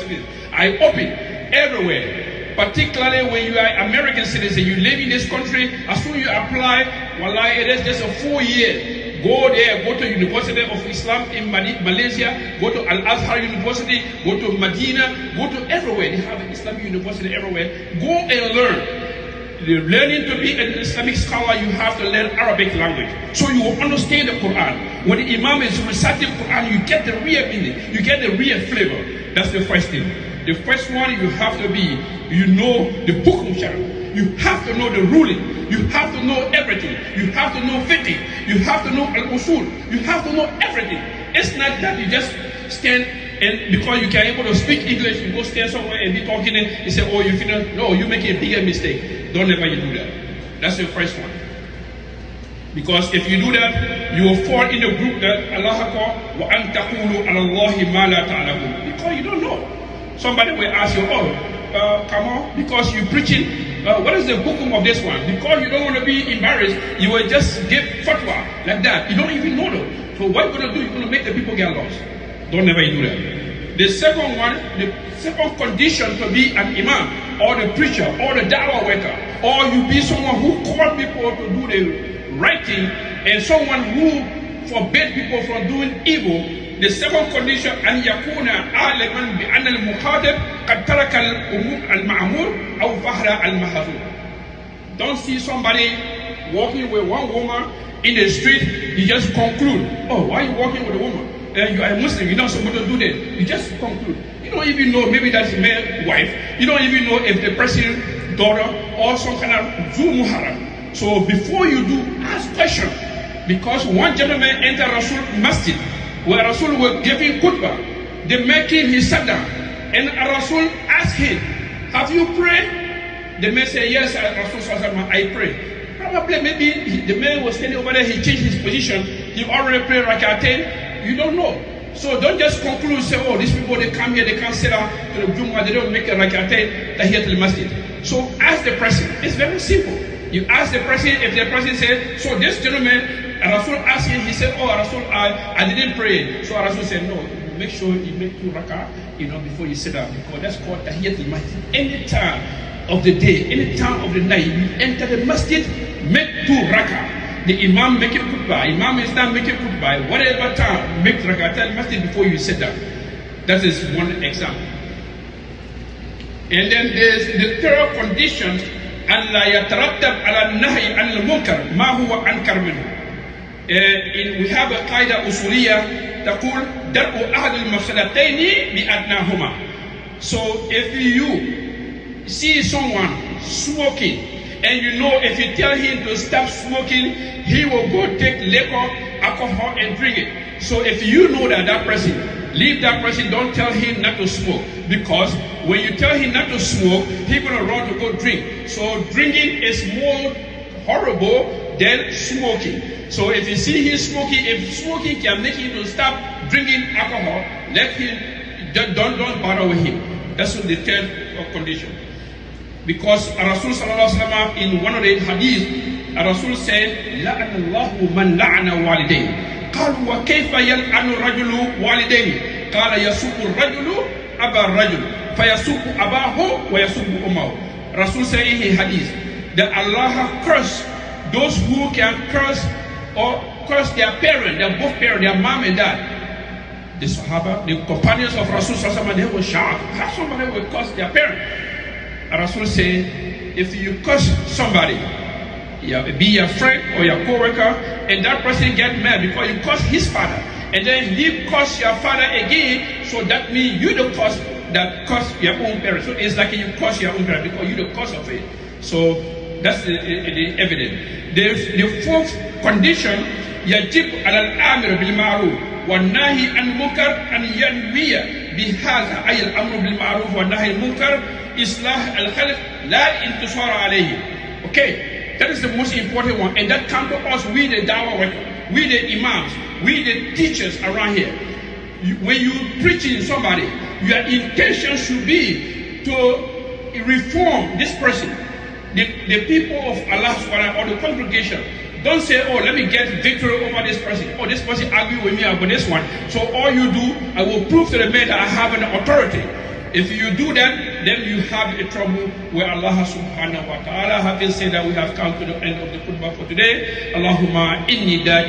universities are open everywhere. Particularly when you are American citizen, you live in this country, as soon as you apply, wallahi, it is just a 4 year. Go there, go to University of Islam in Malaysia, go to Al-Azhar University, go to Medina, go to everywhere. They have an Islamic university everywhere. Go and learn. Learning to be an Islamic scholar, you have to learn Arabic language. So you will understand the Quran. When the Imam is reciting Quran, you get the real meaning, you get the real flavor. That's the first thing. The first one, you have to be, you know the book of Sharia. You have to know the ruling. You have to know everything. You have to know fiqh. You have to know al-usul. You have to know everything. It's not that you just stand and because you can able to speak English, you go stand somewhere and be talking and you say, oh, you feel no, you make a bigger mistake. Don't ever you do that. That's the first one. Because if you do that, you will fall in the group that Allah called wa an taqulu ala Allahi ma la ta'lamun. Because you don't know. Somebody will ask you, come on, because you're preaching, what is the hukum of this one? Because you don't want to be embarrassed, you will just give fatwa like that. You don't even know them. So what you're going to do, you're going to make the people get lost. Don't ever do that. The second one, the second condition to be an imam, or the preacher, or the da'wah worker, or you be someone who call people to do the right thing, and someone who forbid people from doing evil. The second condition, أن يكون عالما بأن المخاطب قد ترك المأمور أو فعل المحظور. Don't see somebody walking with one woman in the street, you just conclude, oh, why are you walking with a woman? You are a Muslim, you're not supposed to do that. You just conclude. You don't even know, maybe that's man's wife. You don't even know if the person's daughter or some kind of Zu Muharram. So before you do, ask questions. Because one gentleman entered Rasul Masjid, where Rasul was giving khutbah. The man came, he sat down, and Rasul asked him, have you prayed? The man said, yes, Rasul, I pray. Probably maybe the man was standing over there, he changed his position, he already prayed rak'atain, you don't know. So don't just conclude, say, oh, these people, they come here, they can't sit down to the Jummah, they don't make a rak'atain, tahiyatul masjid. So ask the person, it's very simple. You ask the person, if the person says, so this gentleman, Rasul asked him, he said, oh, Rasul, I didn't pray. So Rasul said, no, make sure you make 2 rak'ah, before you sit down, because that's called tahiyatul masjid. Any time of the day, any time of the night, you enter the masjid, make 2 rak'ah. The imam make it khutbah, imam is not making khutbah, whatever time, make rak'ah masjid before you sit down. That is one example. And then there's the third condition, أن لا يترتب على النهي عن المنكر ما هو أنكر منه. We have a qaida usuliyah تقول درء أحد المفسدتين بأدناهما. So if you see someone smoking and you know if you tell him to stop smoking, he will go take liquor, alcohol and drink it. So if you know that person, leave that person, don't tell him not to smoke. Because when you tell him not to smoke, he's going to run to go drink. So drinking is more horrible than smoking. So if you see him smoking, if smoking can make him to stop drinking alcohol, let him, don't bother with him. That's the third condition. Because Rasul sallallahu alaihi wasallam in one of the hadith, Rasul said, لَعَنَ اللَّهُ مَنْ لَعَنَ وَالِدَيْهِ قَالُوا وَكَيْفَ يَلْعَنُ الرَّجُلُ وَالِدَيْهِ قَالَ يَسُبُّ الرَّجُلُ أَبَا الرَّجُلِ فَيَسُبُّ أَبَاهُ وَيَسُبُّ أُمَّهُ. Rasul said in his hadith that Allah cursed those who can curse or curse their parents, their both parents, their mom and dad. The Sahaba, the companions of Rasul sallallahu alaihi wasallam, they were shocked. How somebody will curse their parents? Rasul said, if you curse somebody, be your friend or your co-worker, and that person get mad because you curse his father, and then he curse your father again, so that means you the cause that curse your own parents. So it's like you curse your own parents because you the cause of it. So that's the evidence. The fourth condition, يجب على الآمر بالمعروف والنهي عن المنكر أن ينوي بهذا أي الأمر بالمعروف والنهي عن المنكر إصلاح الخلق لا انتصار عليه. Okay, that is the most important one, and that comes to us, we the dawah workers, we the imams, we the teachers around here. When you preaching somebody, your intention should be to reform this person, the people of Allah or the congregation. Don't say, oh, let me get victory over this person. Oh, this person argue with me about this one. So all you do, I will prove to the man that I have an authority. If you do that, then you have a trouble where Allah subhanahu wa ta'ala, having said that, we have come to the end of the khutbah for today. Allahumma inni da'i